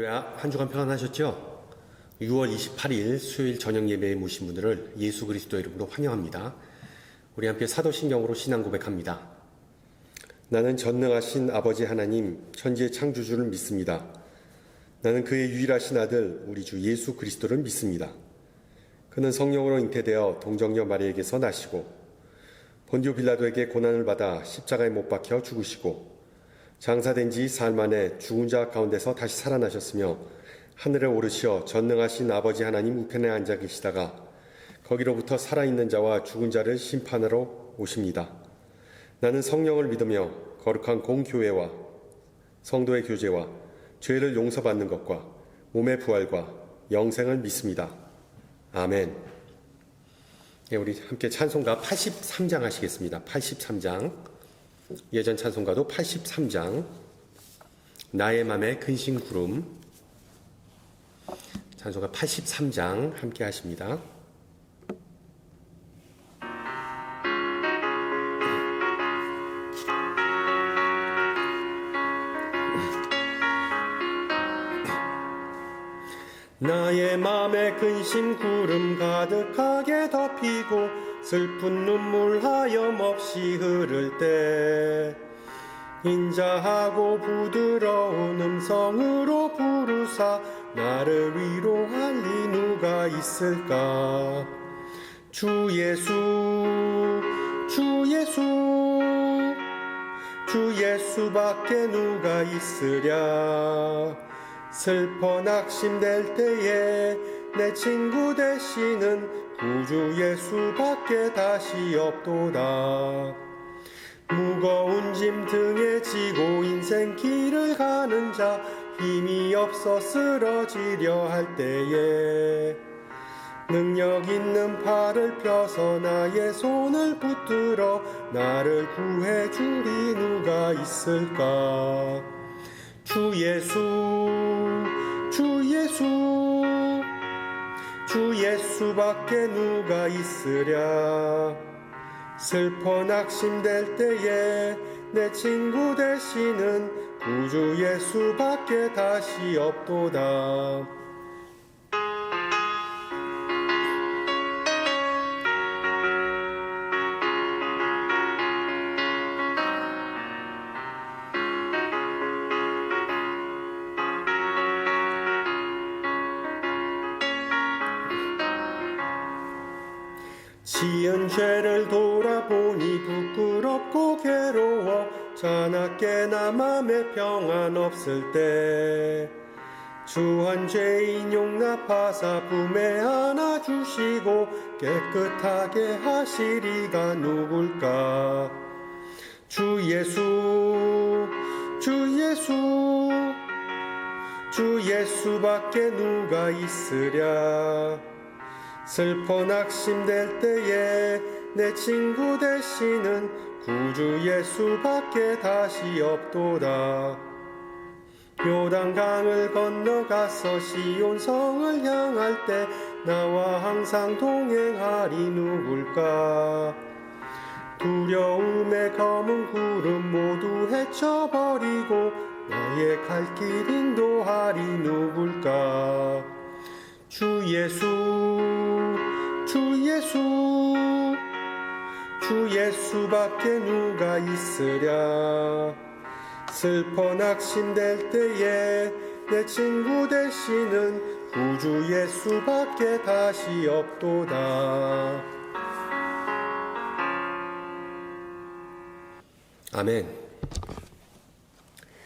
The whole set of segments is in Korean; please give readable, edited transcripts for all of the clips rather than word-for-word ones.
할렐루야. 한 주간 평안하셨죠? 6월 28일 수요일 저녁 예배에 모신 분들을 예수 그리스도 이름으로 환영합니다. 우리 함께 사도신경으로 신앙 고백합니다. 나는 전능하신 아버지 하나님 천지의 창조주를 믿습니다. 나는 그의 유일하신 아들 우리 주 예수 그리스도를 믿습니다. 그는 성령으로 잉태되어 동정녀 마리에게서 나시고 본디오 빌라도에게 고난을 받아 십자가에 못 박혀 죽으시고 장사된 지 사흘 만에 죽은 자 가운데서 다시 살아나셨으며 하늘에 오르시어 전능하신 아버지 하나님 우편에 앉아 계시다가 거기로부터 살아있는 자와 죽은 자를 심판하러 오십니다. 나는 성령을 믿으며 거룩한 공교회와 성도의 교제와 죄를 용서받는 것과 몸의 부활과 영생을 믿습니다. 아멘. 네, 우리 함께 찬송가 83장 하시겠습니다. 83장. 예전 찬송가도 83장 나의 맘에 근심 구름 찬송가 83장 함께 하십니다. 나의 맘에 근심 구름 가득하게 덮이고 슬픈 눈물 하염없이 흐를 때 인자하고 부드러운 음성으로 부르사 나를 위로할 이 누가 있을까. 주 예수 주 예수 주 예수밖에 누가 있으랴. 슬퍼 낙심될 때에 내 친구 되시는 구주 예수밖에 다시 없도다. 무거운 짐 등에 지고 인생길을 가는 자 힘이 없어 쓰러지려 할 때에 능력 있는 팔을 펴서 나의 손을 붙들어 나를 구해주리 누가 있을까. 주 예수 주 예수 주 예수밖에 누가 있으랴. 슬퍼 낙심될 때에 내 친구 되시는 구주 예수밖에 다시 없도다. 지은 죄를 돌아보니 부끄럽고 괴로워 자나깨나 맘에 평안 없을 때 주한 죄인 용납하사 품에 안아주시고 깨끗하게 하시리가 누굴까. 주 예수 주 예수 주 예수밖에 누가 있으랴. 슬퍼 낙심될 때에 내 친구 되시는 구주 예수밖에 다시 없도다. 요단강을 건너가서 시온성을 향할 때 나와 항상 동행하리 누굴까. 두려움의 검은 구름 모두 헤쳐버리고 나의 갈 길 인도하리 누굴까. 주 예수 주 예수 주 예수밖에 누가 있으랴. 슬퍼 낙심될 때에 내 친구 되시는 구주 예수밖에 다시 없도다. 아멘.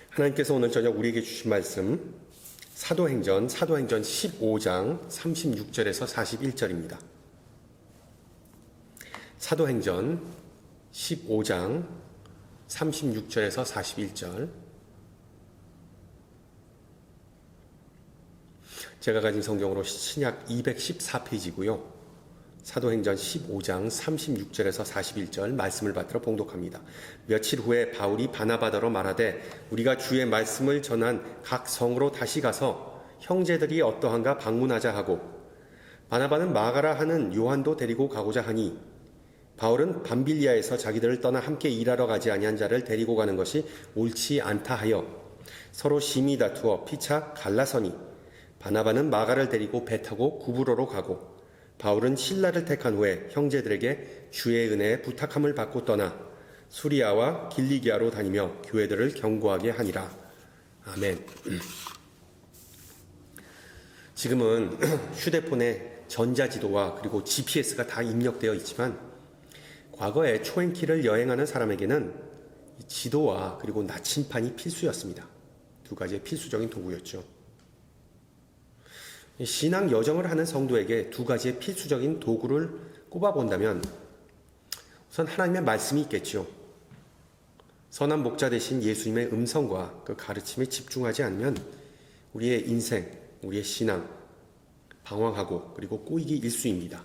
하나님께서 오늘 저녁 우리에게 주신 말씀 사도행전 15장 36절에서 41절입니다. 사도행전 15장 36절에서 41절. 제가 가진 성경으로 신약 214페이지고요. 사도행전 15장 36절에서 41절 말씀을 받들어 봉독합니다. 며칠 후에 바울이 바나바더러 말하되 우리가 주의 말씀을 전한 각 성으로 다시 가서 형제들이 어떠한가 방문하자 하고 바나바는 마가라 하는 요한도 데리고 가고자 하니 바울은 밤빌리아에서 자기들을 떠나 함께 일하러 가지 아니한 자를 데리고 가는 것이 옳지 않다 하여 서로 심히 다투어 피차 갈라서니 바나바는 마가를 데리고 배 타고 구브로로 가고 바울은 실라를 택한 후에 형제들에게 주의 은혜에 부탁함을 받고 떠나 수리아와 길리기아로 다니며 교회들을 경고하게 하니라. 아멘. 지금은 휴대폰에 전자지도와 그리고 GPS가 다 입력되어 있지만 과거에 초행길을 여행하는 사람에게는 지도와 그리고 나침판이 필수였습니다. 두 가지의 필수적인 도구였죠. 신앙 여정을 하는 성도에게 두 가지의 필수적인 도구를 꼽아본다면 우선 하나님의 말씀이 있겠죠. 선한 목자 되신 예수님의 음성과 그 가르침에 집중하지 않으면 우리의 인생, 우리의 신앙, 방황하고 그리고 꼬이기 일쑤입니다.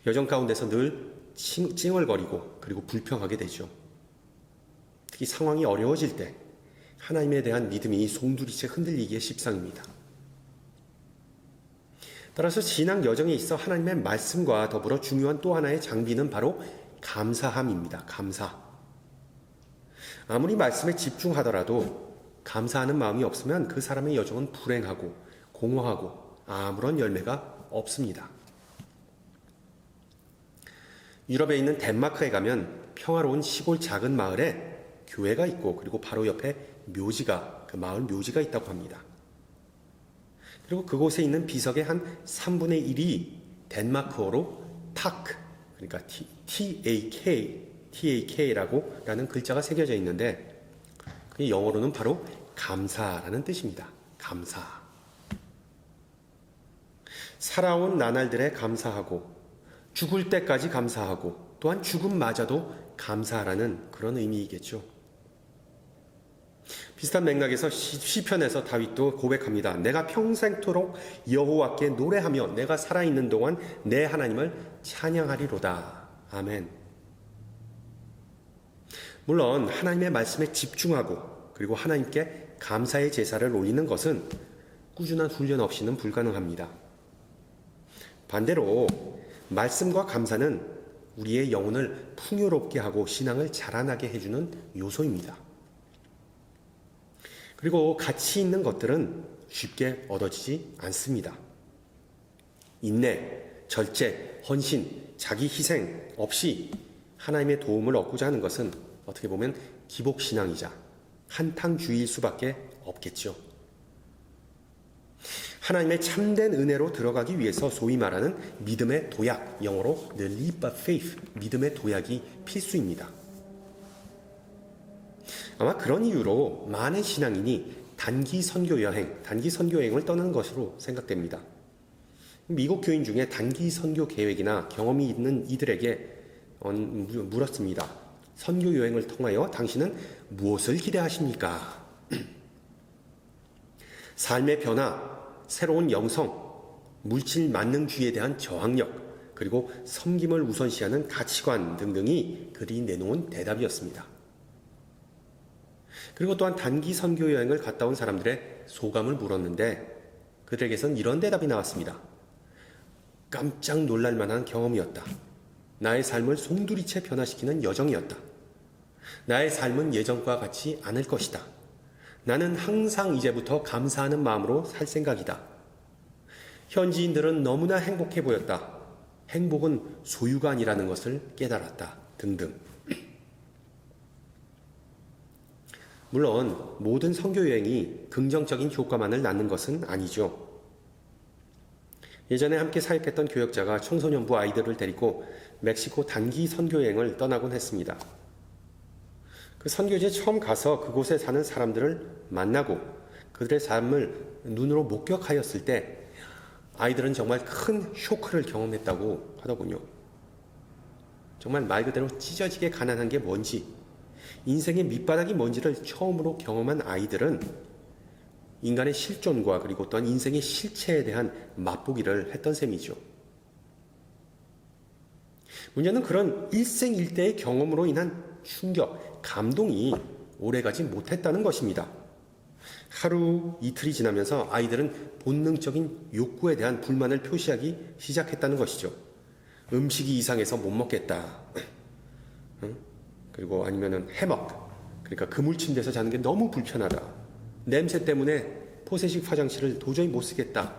여정 가운데서 늘 찡얼거리고 그리고 불평하게 되죠. 특히 상황이 어려워질 때 하나님에 대한 믿음이 송두리째 흔들리기에 십상입니다. 따라서 신앙 여정에 있어 하나님의 말씀과 더불어 중요한 또 하나의 장비는 바로 감사함입니다. 감사. 아무리 말씀에 집중하더라도 감사하는 마음이 없으면 그 사람의 여정은 불행하고 공허하고 아무런 열매가 없습니다. 유럽에 있는 덴마크에 가면 평화로운 시골 작은 마을에 교회가 있고 그리고 바로 옆에 묘지가, 그 마을 묘지가 있다고 합니다. 그리고 그곳에 있는 비석의 한 3분의 1이 덴마크어로 타크, 그러니까 TAK라는 글자가 새겨져 있는데 그게 영어로는 바로 감사라는 뜻입니다. 감사. 살아온 나날들에 감사하고 죽을 때까지 감사하고 또한 죽음마저도 감사하라는 그런 의미이겠죠. 비슷한 맥락에서 시편에서 다윗도 고백합니다. 내가 평생토록 여호와께 노래하며 내가 살아있는 동안 내 하나님을 찬양하리로다. 아멘. 물론 하나님의 말씀에 집중하고 그리고 하나님께 감사의 제사를 올리는 것은 꾸준한 훈련 없이는 불가능합니다. 반대로 말씀과 감사는 우리의 영혼을 풍요롭게 하고 신앙을 자라나게 해주는 요소입니다. 그리고 가치 있는 것들은 쉽게 얻어지지 않습니다. 인내, 절제, 헌신, 자기 희생 없이 하나님의 도움을 얻고자 하는 것은 어떻게 보면 기복신앙이자 한탕주의일 수밖에 없겠죠. 하나님의 참된 은혜로 들어가기 위해서 소위 말하는 믿음의 도약, 영어로 the leap of faith, 믿음의 도약이 필수입니다. 아마 그런 이유로 많은 신앙인이 단기 선교 여행을 떠나는 것으로 생각됩니다. 미국 교인 중에 단기 선교 계획이나 경험이 있는 이들에게 물었습니다. 선교 여행을 통하여 당신은 무엇을 기대하십니까? 삶의 변화, 새로운 영성, 물질 만능주의에 대한 저항력, 그리고 섬김을 우선시하는 가치관 등등이 그들이 내놓은 대답이었습니다. 그리고 또한 단기 선교 여행을 갔다 온 사람들의 소감을 물었는데 그들에게선 이런 대답이 나왔습니다. 깜짝 놀랄 만한 경험이었다. 나의 삶을 송두리째 변화시키는 여정이었다. 나의 삶은 예전과 같지 않을 것이다. 나는 항상 이제부터 감사하는 마음으로 살 생각이다. 현지인들은 너무나 행복해 보였다. 행복은 소유가 아니라는 것을 깨달았다. 등등. 물론 모든 선교여행이 긍정적인 효과만을 낳는 것은 아니죠. 예전에 함께 사역했던 교역자가 청소년부 아이들을 데리고 멕시코 단기 선교여행을 떠나곤 했습니다. 그 선교지에 처음 가서 그곳에 사는 사람들을 만나고 그들의 삶을 눈으로 목격하였을 때 아이들은 정말 큰 쇼크를 경험했다고 하더군요. 정말 말 그대로 찢어지게 가난한 게 뭔지, 인생의 밑바닥이 뭔지를 처음으로 경험한 아이들은 인간의 실존과 그리고 또한 인생의 실체에 대한 맛보기를 했던 셈이죠. 문제는 그런 일생일대의 경험으로 인한 충격, 감동이 오래가지 못했다는 것입니다. 하루 이틀이 지나면서 아이들은 본능적인 욕구에 대한 불만을 표시하기 시작했다는 것이죠. 음식이 이상해서 못 먹겠다. 그리고 아니면은 해먹, 그러니까 그물 침대에서 자는 게 너무 불편하다. 냄새 때문에 포세식 화장실을 도저히 못 쓰겠다.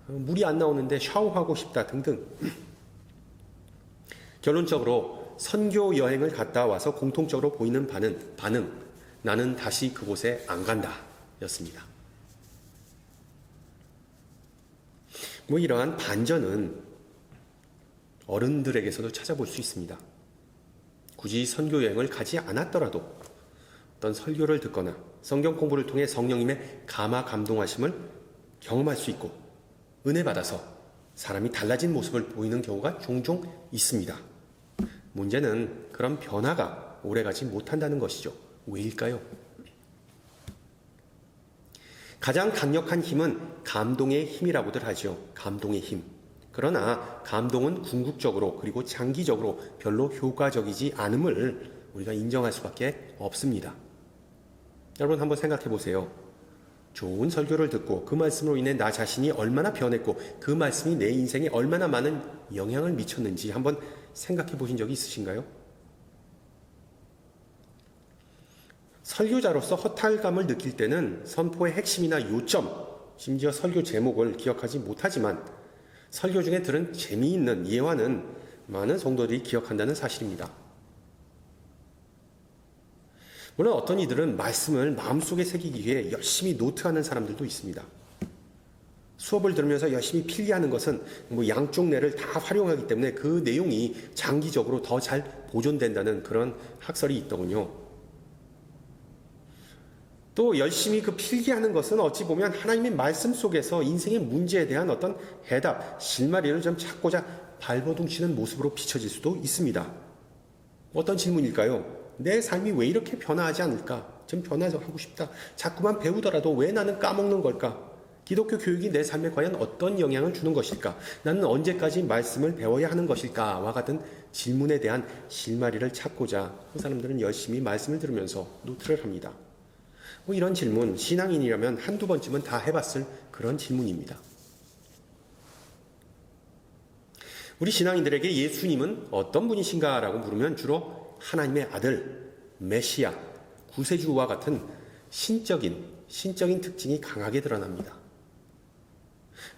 물이 안 나오는데 샤워하고 싶다 등등. 결론적으로 선교 여행을 갔다 와서 공통적으로 보이는 반응, 나는 다시 그곳에 안 간다 였습니다. 이러한 반전은 어른들에게서도 찾아볼 수 있습니다. 굳이 선교 여행을 가지 않았더라도 어떤 설교를 듣거나 성경 공부를 통해 성령님의 감화 감동하심을 경험할 수 있고 은혜 받아서 사람이 달라진 모습을 보이는 경우가 종종 있습니다. 문제는 그런 변화가 오래가지 못한다는 것이죠. 왜일까요? 가장 강력한 힘은 감동의 힘이라고들 하죠. 감동의 힘. 그러나 감동은 궁극적으로 그리고 장기적으로 별로 효과적이지 않음을 우리가 인정할 수밖에 없습니다. 여러분 한번 생각해 보세요. 좋은 설교를 듣고 그 말씀으로 인해 나 자신이 얼마나 변했고 그 말씀이 내 인생에 얼마나 많은 영향을 미쳤는지 한번 생각해 보신 적이 있으신가요? 설교자로서 허탈감을 느낄 때는 선포의 핵심이나 요점, 심지어 설교 제목을 기억하지 못하지만 설교 중에 들은 재미있는 예화는 많은 성도들이 기억한다는 사실입니다. 물론 어떤 이들은 말씀을 마음속에 새기기 위해 열심히 노트하는 사람들도 있습니다. 수업을 들으면서 열심히 필기하는 것은 양쪽 뇌를 다 활용하기 때문에 그 내용이 장기적으로 더 잘 보존된다는 그런 학설이 있더군요. 또 열심히 그 필기하는 것은 어찌 보면 하나님의 말씀 속에서 인생의 문제에 대한 어떤 해답, 실마리를 좀 찾고자 발버둥치는 모습으로 비춰질 수도 있습니다. 어떤 질문일까요? 내 삶이 왜 이렇게 변화하지 않을까? 좀 변화하고 싶다. 자꾸만 배우더라도 왜 나는 까먹는 걸까? 기독교 교육이 내 삶에 과연 어떤 영향을 주는 것일까? 나는 언제까지 말씀을 배워야 하는 것일까? 와 같은 질문에 대한 실마리를 찾고자 그 사람들은 열심히 말씀을 들으면서 노트를 합니다. 이런 질문, 신앙인이라면 한두 번쯤은 다 해봤을 그런 질문입니다. 우리 신앙인들에게 예수님은 어떤 분이신가 라고 물으면 주로 하나님의 아들, 메시아, 구세주와 같은 신적인 특징이 강하게 드러납니다.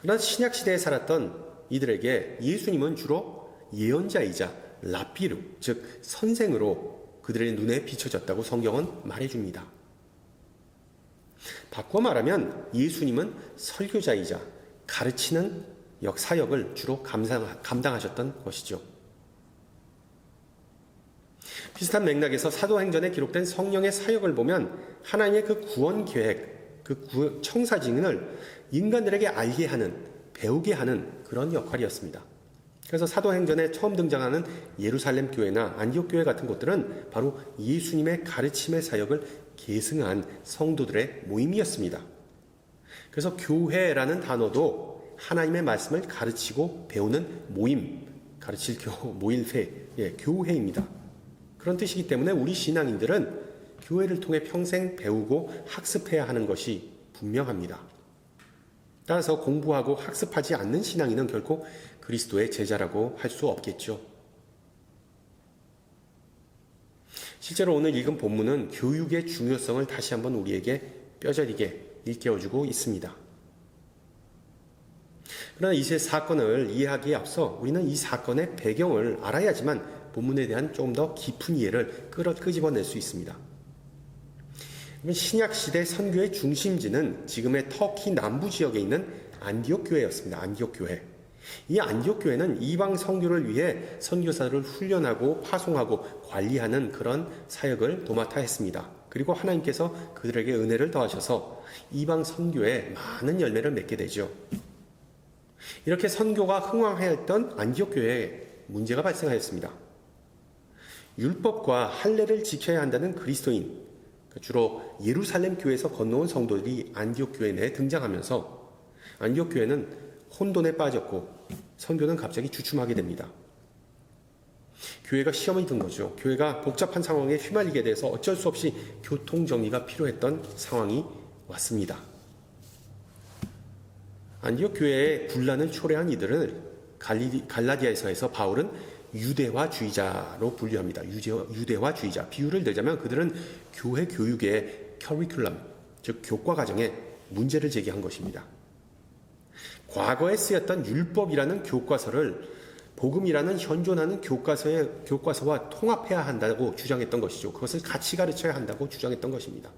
그러나 신약시대에 살았던 이들에게 예수님은 주로 예언자이자 라피루, 즉 선생으로 그들의 눈에 비춰졌다고 성경은 말해줍니다. 바꿔 말하면 예수님은 설교자이자 가르치는 사역을 주로 감당하셨던 것이죠. 비슷한 맥락에서 사도행전에 기록된 성령의 사역을 보면 하나님의 그 구원 계획, 그 청사진을 인간들에게 알게 하는, 배우게 하는 그런 역할이었습니다. 그래서 사도행전에 처음 등장하는 예루살렘 교회나 안디옥 교회 같은 곳들은 바로 예수님의 가르침의 사역을 계승한 성도들의 모임이었습니다. 그래서 교회라는 단어도 하나님의 말씀을 가르치고 배우는 모임, 모일회, 교회입니다. 그런 뜻이기 때문에 우리 신앙인들은 교회를 통해 평생 배우고 학습해야 하는 것이 분명합니다. 따라서 공부하고 학습하지 않는 신앙인은 결코 그리스도의 제자라고 할 수 없겠죠. 실제로 오늘 읽은 본문은 교육의 중요성을 다시 한번 우리에게 뼈저리게 일깨워주고 있습니다. 그러나 이 세 사건을 이해하기에 앞서 우리는 이 사건의 배경을 알아야지만 본문에 대한 조금 더 깊은 이해를 끄집어낼 수 있습니다. 신약시대 선교의 중심지는 지금의 터키 남부 지역에 있는 안디옥 교회였습니다. 안디옥 교회. 이 안디옥 교회는 이방 선교를 위해 선교사들을 훈련하고 파송하고 관리하는 그런 사역을 도맡아 했습니다. 그리고 하나님께서 그들에게 은혜를 더하셔서 이방 선교에 많은 열매를 맺게 되죠. 이렇게 선교가 흥왕하였던 안디옥 교회에 문제가 발생하였습니다. 율법과 할례를 지켜야 한다는 그리스도인, 주로 예루살렘 교회에서 건너온 성도들이 안디옥 교회 내에 등장하면서 안디옥 교회는 혼돈에 빠졌고 선교는 갑자기 주춤하게 됩니다. 교회가 시험이 든 거죠. 교회가 복잡한 상황에 휘말리게 돼서 어쩔 수 없이 교통정리가 필요했던 상황이 왔습니다. 안디옥 교회의 분란을 초래한 이들을 갈라디아에서 바울은 유대화주의자로 분류합니다. 유대화주의자. 비유를 들자면 그들은 교회 교육의 커리큘럼, 즉 교과 과정에 문제를 제기한 것입니다. 과거에 쓰였던 율법이라는 교과서를 복음이라는 현존하는 교과서와 통합해야 한다고 주장했던 것이죠. 그것을 같이 가르쳐야 한다고 주장했던 것입니다.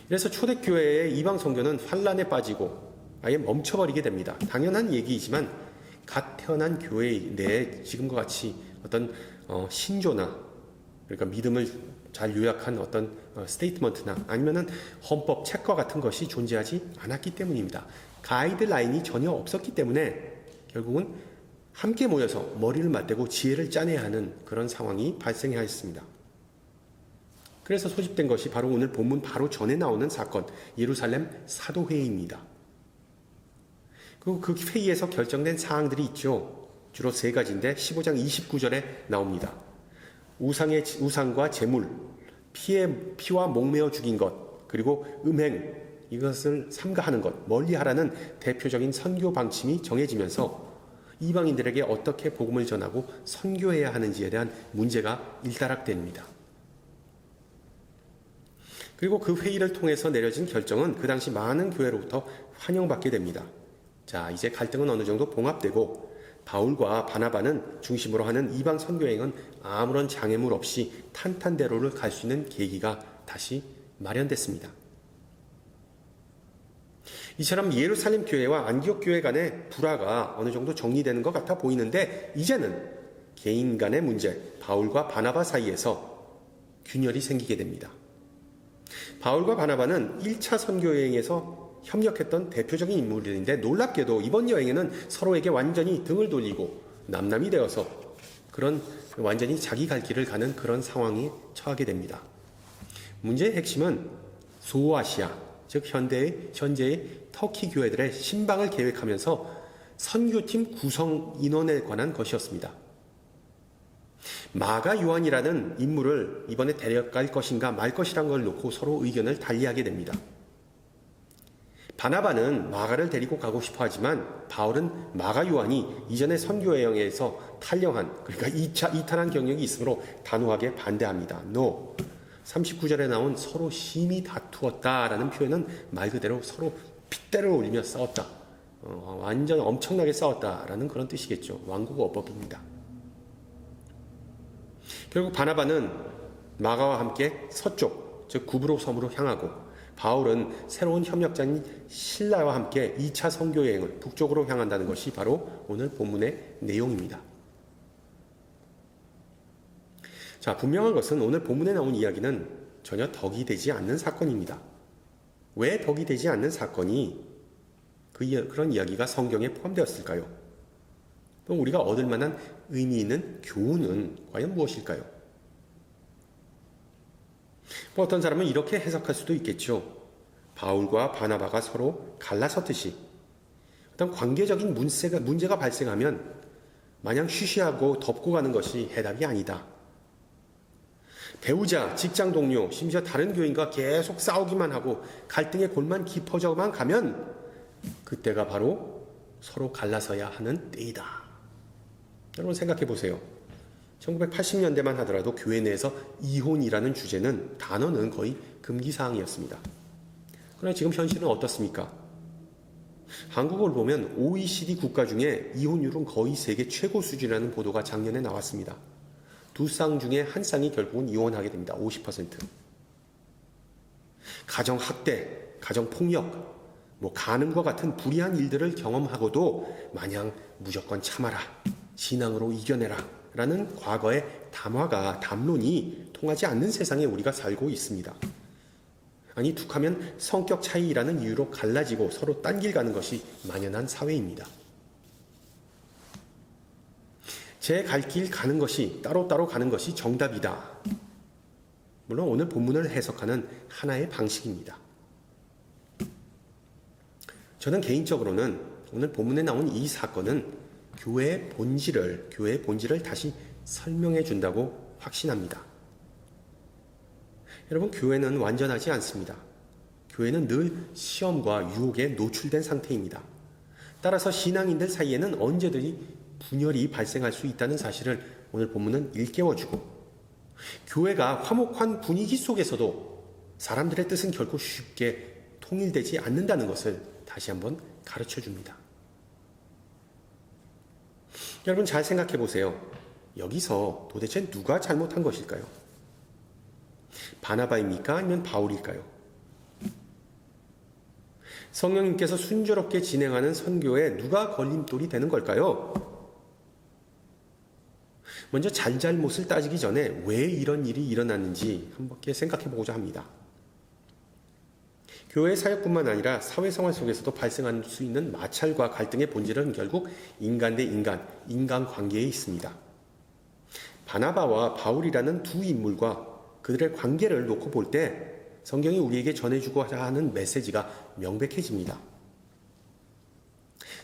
그래서 초대교회의 이방 선교는 환란에 빠지고 아예 멈춰버리게 됩니다. 당연한 얘기이지만 갓 태어난 교회 내에 지금과 같이 어떤 신조나 그러니까 믿음을 잘 요약한 어떤 스테이트먼트나 아니면은 헌법 책과 같은 것이 존재하지 않았기 때문입니다. 가이드라인이 전혀 없었기 때문에 결국은 함께 모여서 머리를 맞대고 지혜를 짜내야 하는 그런 상황이 발생해야 했습니다. 그래서 소집된 것이 바로 오늘 본문 바로 전에 나오는 사건, 예루살렘 사도회의입니다. 그리고 그 회의에서 결정된 사항들이 있죠. 주로 세 가지인데 15장 29절에 나옵니다. 우상과 제물, 피와 목매어 죽인 것, 그리고 음행, 이것을 삼가하는 것, 멀리하라는 대표적인 선교 방침이 정해지면서 이방인들에게 어떻게 복음을 전하고 선교해야 하는지에 대한 문제가 일단락됩니다. 그리고 그 회의를 통해서 내려진 결정은 그 당시 많은 교회로부터 환영받게 됩니다. 자, 이제 갈등은 어느 정도 봉합되고 바울과 바나바는 중심으로 하는 이방 선교행은 아무런 장애물 없이 탄탄대로를 갈 수 있는 계기가 다시 마련됐습니다. 이처럼 예루살렘 교회와 안디옥 교회 간의 불화가 어느 정도 정리되는 것 같아 보이는데 이제는 개인 간의 문제, 바울과 바나바 사이에서 균열이 생기게 됩니다. 바울과 바나바는 1차 선교 여행에서 협력했던 대표적인 인물들인데 놀랍게도 이번 여행에는 서로에게 완전히 등을 돌리고 남남이 되어서 그런 완전히 자기 갈 길을 가는 그런 상황에 처하게 됩니다. 문제의 핵심은 소아시아, 즉 현재의 터키 교회들의 신방을 계획하면서 선교팀 구성 인원에 관한 것이었습니다. 마가 요한이라는 인물을 이번에 데려갈 것인가 말 것이란 걸 놓고 서로 의견을 달리하게 됩니다. 바나바는 마가를 데리고 가고 싶어 하지만 바울은 마가 요한이 이전의 선교 여행에서 탈영한, 그러니까 이탈한 경력이 있으므로 단호하게 반대합니다. No. 39절에 나온 서로 심히 다투었다라는 표현은 말 그대로 서로 핏대를 올리며 싸웠다. 완전 엄청나게 싸웠다라는 그런 뜻이겠죠. 왕국 어법입니다. 결국 바나바는 마가와 함께 서쪽, 즉 구브로 섬으로 향하고 바울은 새로운 협력자인 실라와 함께 2차 선교 여행을 북쪽으로 향한다는 것이 바로 오늘 본문의 내용입니다. 자, 분명한 것은 오늘 본문에 나온 이야기는 전혀 덕이 되지 않는 사건입니다. 왜 덕이 되지 않는 사건이 그런 이야기가 성경에 포함되었을까요? 또 우리가 얻을 만한 의미 있는 교훈은 과연 무엇일까요? 어떤 사람은 이렇게 해석할 수도 있겠죠. 바울과 바나바가 서로 갈라섰듯이 어떤 관계적인 문제가 발생하면 마냥 쉬쉬하고 덮고 가는 것이 해답이 아니다. 배우자, 직장 동료, 심지어 다른 교인과 계속 싸우기만 하고 갈등의 골만 깊어져만 가면 그때가 바로 서로 갈라서야 하는 때이다. 여러분 생각해 보세요. 1980년대만 하더라도 교회 내에서 이혼이라는 주제는 단어는 거의 금기사항이었습니다. 그러나 지금 현실은 어떻습니까? 한국을 보면 OECD 국가 중에 이혼율은 거의 세계 최고 수준이라는 보도가 작년에 나왔습니다. 두 쌍 중에 한 쌍이 결국은 이혼하게 됩니다. 50%. 가정학대, 가정폭력, 간음과 같은 불의한 일들을 경험하고도 마냥 무조건 참아라, 신앙으로 이겨내라 라는 과거의 담론이 통하지 않는 세상에 우리가 살고 있습니다. 아니 툭하면 성격 차이라는 이유로 갈라지고 서로 딴 길 가는 것이 만연한 사회입니다. 제 갈 길 가는 것이 따로따로 가는 것이 정답이다. 물론 오늘 본문을 해석하는 하나의 방식입니다. 저는 개인적으로는 오늘 본문에 나온 이 사건은 교회의 본질을 다시 설명해 준다고 확신합니다. 여러분, 교회는 완전하지 않습니다. 교회는 늘 시험과 유혹에 노출된 상태입니다. 따라서 신앙인들 사이에는 언제든지 분열이 발생할 수 있다는 사실을 오늘 본문은 일깨워주고, 교회가 화목한 분위기 속에서도 사람들의 뜻은 결코 쉽게 통일되지 않는다는 것을 다시 한번 가르쳐 줍니다. 여러분 잘 생각해 보세요. 여기서 도대체 누가 잘못한 것일까요? 바나바입니까? 아니면 바울일까요? 성령님께서 순조롭게 진행하는 선교에 누가 걸림돌이 되는 걸까요? 먼저 잘잘못을 따지기 전에 왜 이런 일이 일어났는지 한번 생각해 보고자 합니다. 교회 사역뿐만 아니라 사회생활 속에서도 발생할 수 있는 마찰과 갈등의 본질은 결국 인간 대 인간 관계에 있습니다. 바나바와 바울이라는 두 인물과 그들의 관계를 놓고 볼 때 성경이 우리에게 전해주고자 하는 메시지가 명백해집니다.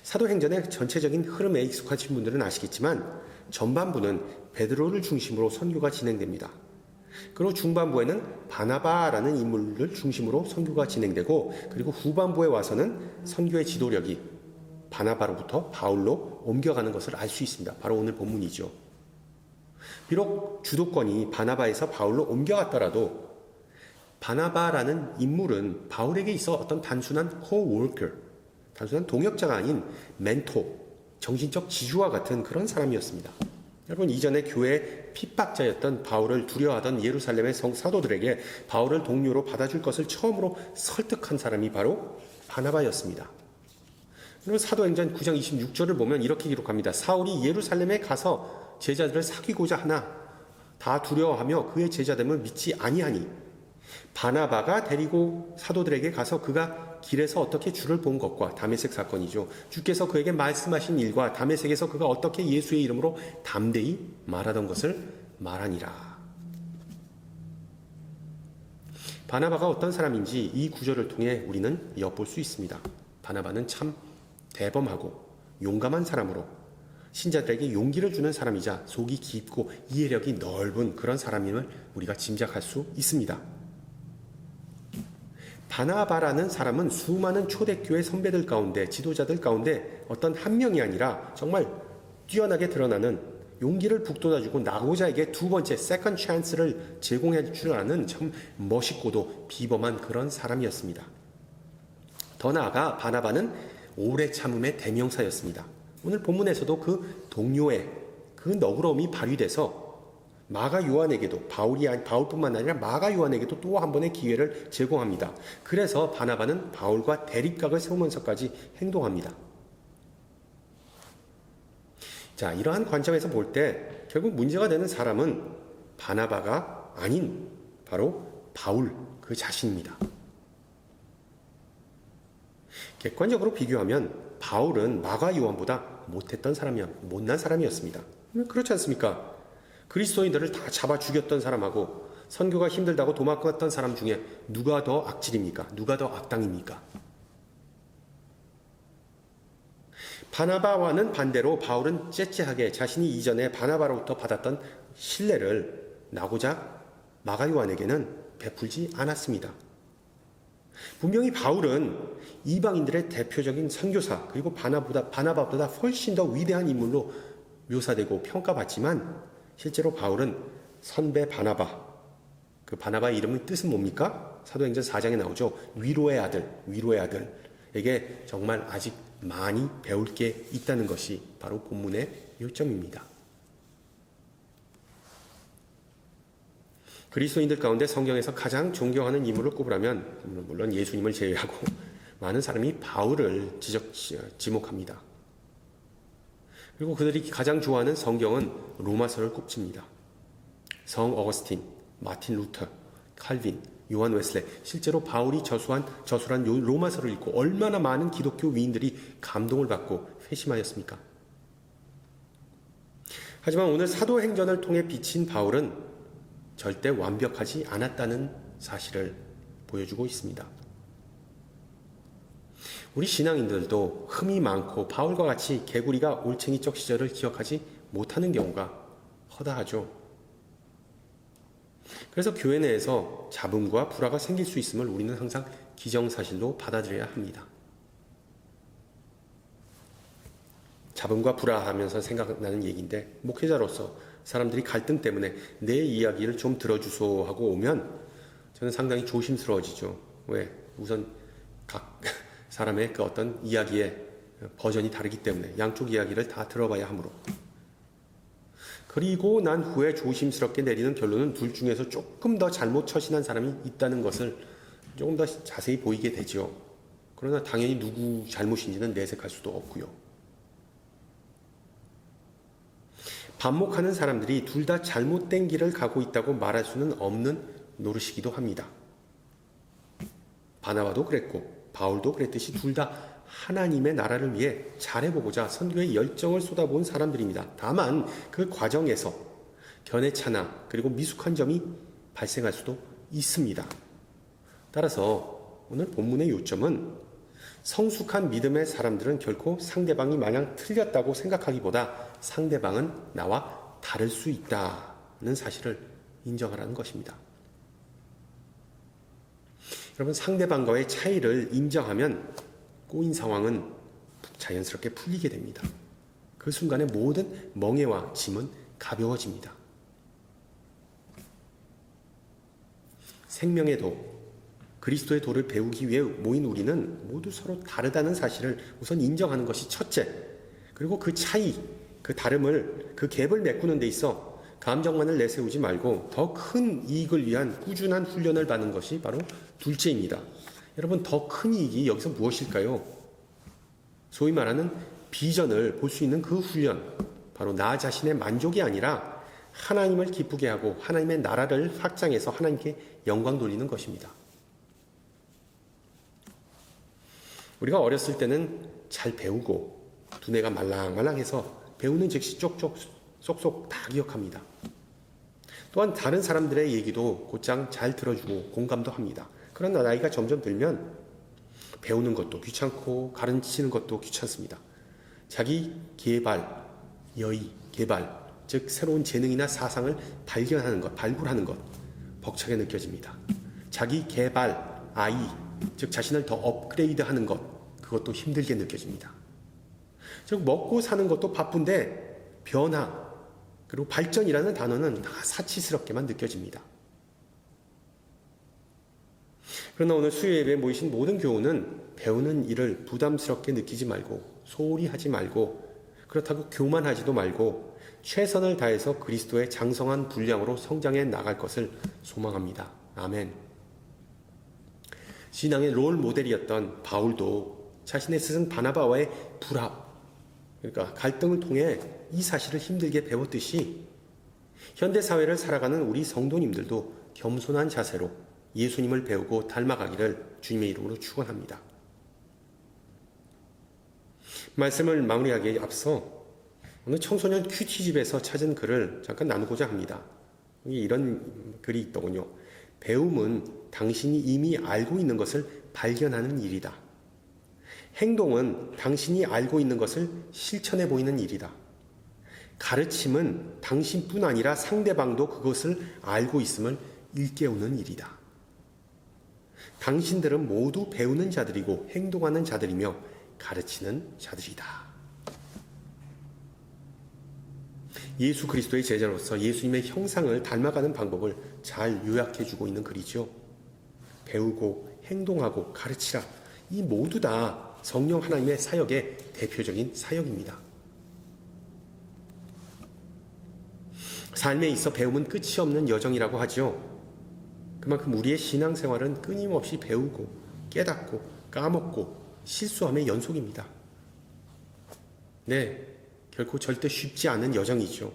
사도행전의 전체적인 흐름에 익숙하신 분들은 아시겠지만 전반부는 베드로를 중심으로 선교가 진행됩니다. 그리고 중반부에는 바나바라는 인물을 중심으로 선교가 진행되고, 그리고 후반부에 와서는 선교의 지도력이 바나바로부터 바울로 옮겨가는 것을 알 수 있습니다. 바로 오늘 본문이죠. 비록 주도권이 바나바에서 바울로 옮겨갔더라도 바나바라는 인물은 바울에게 있어 어떤 단순한 co-worker, 단순한 동역자가 아닌 멘토, 정신적 지주와 같은 그런 사람이었습니다. 여러분, 이전에 교회의 핍박자였던 바울을 두려워하던 예루살렘의 사도들에게 바울을 동료로 받아줄 것을 처음으로 설득한 사람이 바로 바나바였습니다. 그리고 사도행전 9장 26절을 보면 이렇게 기록합니다. 사울이 예루살렘에 가서 제자들을 사귀고자 하나 다 두려워하며 그의 제자됨을 믿지 아니하니, 바나바가 데리고 사도들에게 가서 그가 길에서 어떻게 주를 본 것과, 다메섹 사건이죠, 주께서 그에게 말씀하신 일과 다메섹에서 그가 어떻게 예수의 이름으로 담대히 말하던 것을 말하니라. 바나바가 어떤 사람인지 이 구절을 통해 우리는 엿볼 수 있습니다. 바나바는 참 대범하고 용감한 사람으로 신자들에게 용기를 주는 사람이자 속이 깊고 이해력이 넓은 그런 사람임을 우리가 짐작할 수 있습니다. 바나바라는 사람은 수많은 초대교회 선배들 가운데, 지도자들 가운데 어떤 한 명이 아니라 정말 뛰어나게 드러나는, 용기를 북돋아주고 나고자에게 두 번째 세컨드 찬스를 제공해 줄 아는 참 멋있고도 비범한 그런 사람이었습니다. 더 나아가 바나바는 오래 참음의 대명사였습니다. 오늘 본문에서도 그 동료의 그 너그러움이 발휘돼서 마가 요한에게도, 바울뿐만 아니라 마가 요한에게도 또 한 번의 기회를 제공합니다. 그래서 바나바는 바울과 대립각을 세우면서까지 행동합니다. 자, 이러한 관점에서 볼 때 결국 문제가 되는 사람은 바나바가 아닌 바로 바울 그 자신입니다. 객관적으로 비교하면 바울은 마가 요한보다 못난 사람이었습니다. 그렇지 않습니까? 그리스도인들을 다 잡아 죽였던 사람하고 선교가 힘들다고 도망갔던 사람 중에 누가 더 악질입니까? 누가 더 악당입니까? 바나바와는 반대로 바울은 째째하게 자신이 이전에 바나바로부터 받았던 신뢰를 나고자 마가 요한에게는 베풀지 않았습니다. 분명히 바울은 이방인들의 대표적인 선교사, 그리고 바나바보다 훨씬 더 위대한 인물로 묘사되고 평가받지만, 실제로 바울은 선배 바나바, 그 바나바의 이름의 뜻은 뭡니까? 사도행전 4장에 나오죠. 위로의 아들에게 정말 아직 많이 배울 게 있다는 것이 바로 본문의 요점입니다. 그리스도인들 가운데 성경에서 가장 존경하는 인물을 꼽으라면 물론 예수님을 제외하고 많은 사람이 바울을 지목합니다. 그리고 그들이 가장 좋아하는 성경은 로마서를 꼽습니다. 성 어거스틴, 마틴 루터, 칼빈, 요한 웨슬레, 실제로 바울이 저술한 로마서를 읽고 얼마나 많은 기독교 위인들이 감동을 받고 회심하였습니까? 하지만 오늘 사도행전을 통해 비친 바울은 절대 완벽하지 않았다는 사실을 보여주고 있습니다. 우리 신앙인들도 흠이 많고 바울과 같이 개구리가 올챙이적 시절을 기억하지 못하는 경우가 허다하죠. 그래서 교회 내에서 잡음과 불화가 생길 수 있음을 우리는 항상 기정사실로 받아들여야 합니다. 잡음과 불화하면서 생각나는 얘기인데, 목회자로서 사람들이 갈등 때문에 내 이야기를 좀 들어주소 하고 오면 저는 상당히 조심스러워지죠. 왜? 우선 각 사람의 그 어떤 이야기의 버전이 다르기 때문에 양쪽 이야기를 다 들어봐야 하므로. 그리고 난 후에 조심스럽게 내리는 결론은 둘 중에서 조금 더 잘못 처신한 사람이 있다는 것을 조금 더 자세히 보이게 되죠. 그러나 당연히 누구 잘못인지는 내색할 수도 없고요. 반목하는 사람들이 둘 다 잘못된 길을 가고 있다고 말할 수는 없는 노릇이기도 합니다. 바나바도 그랬고 바울도 그랬듯이 둘 다 하나님의 나라를 위해 잘해보고자 선교의 열정을 쏟아부은 사람들입니다. 다만 그 과정에서 견해차나 그리고 미숙한 점이 발생할 수도 있습니다. 따라서 오늘 본문의 요점은 성숙한 믿음의 사람들은 결코 상대방이 마냥 틀렸다고 생각하기보다 상대방은 나와 다를 수 있다는 사실을 인정하라는 것입니다. 여러분, 상대방과의 차이를 인정하면 꼬인 상황은 자연스럽게 풀리게 됩니다. 그 순간에 모든 멍해와 짐은 가벼워집니다. 생명의 도, 그리스도의 도를 배우기 위해 모인 우리는 모두 서로 다르다는 사실을 우선 인정하는 것이 첫째, 그리고 그 차이, 그 다름을, 그 갭을 메꾸는 데 있어 감정만을 내세우지 말고 더 큰 이익을 위한 꾸준한 훈련을 받는 것이 바로 둘째입니다. 여러분, 더 큰 이익이 여기서 무엇일까요? 소위 말하는 비전을 볼 수 있는 그 훈련, 바로 나 자신의 만족이 아니라 하나님을 기쁘게 하고 하나님의 나라를 확장해서 하나님께 영광 돌리는 것입니다. 우리가 어렸을 때는 잘 배우고 두뇌가 말랑말랑해서 배우는 즉시 쪽쪽 쏙쏙 다 기억합니다. 또한 다른 사람들의 얘기도 곧장 잘 들어주고 공감도 합니다. 그러나 나이가 점점 들면 배우는 것도 귀찮고 가르치는 것도 귀찮습니다. 자기 개발, 여의, 개발, 즉 새로운 재능이나 사상을 발견하는 것, 발굴하는 것, 벅차게 느껴집니다. 자기 개발, 아이, 즉 자신을 더 업그레이드하는 것, 그것도 힘들게 느껴집니다. 즉 먹고 사는 것도 바쁜데 변화, 그리고 발전이라는 단어는 다 사치스럽게만 느껴집니다. 그러나 오늘 수요 예배에 모이신 모든 교우는 배우는 일을 부담스럽게 느끼지 말고 소홀히 하지 말고 그렇다고 교만하지도 말고 최선을 다해서 그리스도의 장성한 분량으로 성장해 나갈 것을 소망합니다. 아멘. 신앙의 롤 모델이었던 바울도 자신의 스승 바나바와의 불합, 그러니까 갈등을 통해 이 사실을 힘들게 배웠듯이 현대사회를 살아가는 우리 성도님들도 겸손한 자세로 예수님을 배우고 닮아가기를 주님의 이름으로 축원합니다. 말씀을 마무리하기에 앞서 오늘 청소년 큐티집에서 찾은 글을 잠깐 나누고자 합니다. 이런 글이 있더군요. 배움은 당신이 이미 알고 있는 것을 발견하는 일이다. 행동은 당신이 알고 있는 것을 실천해 보이는 일이다. 가르침은 당신뿐 아니라 상대방도 그것을 알고 있음을 일깨우는 일이다. 당신들은 모두 배우는 자들이고 행동하는 자들이며 가르치는 자들이다. 예수 그리스도의 제자로서 예수님의 형상을 닮아가는 방법을 잘 요약해주고 있는 글이죠. 배우고 행동하고 가르치라. 이 모두 다 성령 하나님의 사역의 대표적인 사역입니다. 삶에 있어 배움은 끝이 없는 여정이라고 하죠. 그만큼 우리의 신앙생활은 끊임없이 배우고 깨닫고 까먹고 실수함의 연속입니다. 네, 결코 절대 쉽지 않은 여정이죠.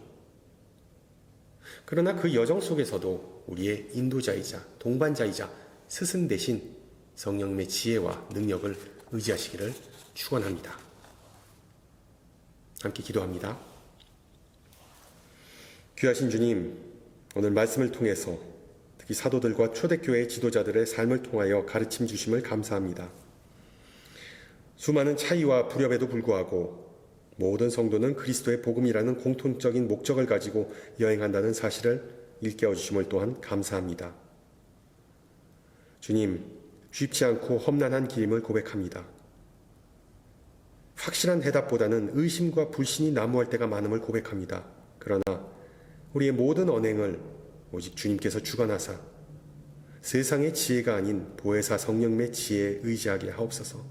그러나 그 여정 속에서도 우리의 인도자이자 동반자이자 스승 대신 성령님의 지혜와 능력을 의지하시기를 축원합니다. 함께 기도합니다. 귀하신 주님, 오늘 말씀을 통해서 특히 사도들과 초대교회 지도자들의 삶을 통하여 가르침 주심을 감사합니다. 수많은 차이와 불협에도 불구하고 모든 성도는 그리스도의 복음이라는 공통적인 목적을 가지고 여행한다는 사실을 일깨워 주심을 또한 감사합니다. 주님, 쉽지 않고 험난한 길임을 고백합니다. 확실한 해답보다는 의심과 불신이 난무할 때가 많음을 고백합니다. 그러나 우리의 모든 언행을 오직 주님께서 주관하사 세상의 지혜가 아닌 보혜사 성령의 지혜에 의지하게 하옵소서.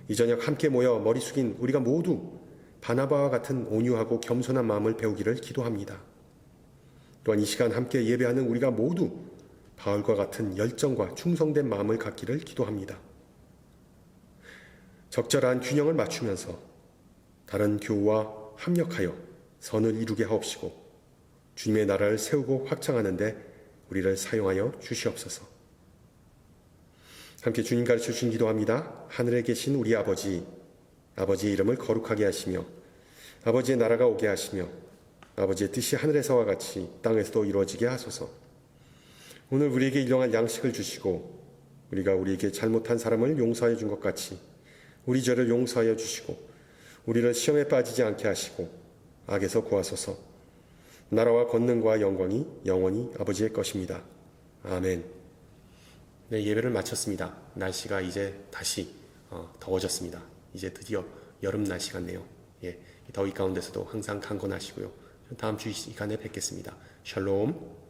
이 저녁 함께 모여 머리 숙인 우리가 모두 바나바와 같은 온유하고 겸손한 마음을 배우기를 기도합니다. 또한 이 시간 함께 예배하는 우리가 모두 바울과 같은 열정과 충성된 마음을 갖기를 기도합니다. 적절한 균형을 맞추면서 다른 교우와 합력하여 선을 이루게 하옵시고 주님의 나라를 세우고 확장하는 데 우리를 사용하여 주시옵소서. 함께 주님 가르쳐 주신 기도합니다. 하늘에 계신 우리 아버지, 아버지의 이름을 거룩하게 하시며 아버지의 나라가 오게 하시며 아버지의 뜻이 하늘에서와 같이 땅에서도 이루어지게 하소서. 오늘 우리에게 일용할 양식을 주시고 우리가 우리에게 잘못한 사람을 용서하여 준 것 같이 우리 죄를 용서하여 주시고 우리를 시험에 빠지지 않게 하시고 악에서 구하소서. 나라와 권능과 영광이 영원히 아버지의 것입니다. 아멘. 네, 예배를 마쳤습니다. 날씨가 이제 다시 더워졌습니다. 이제 드디어 여름 날씨 같네요. 예, 더위 가운데서도 항상 강건하시고요. 다음 주 이 시간에 뵙겠습니다. 샬롬.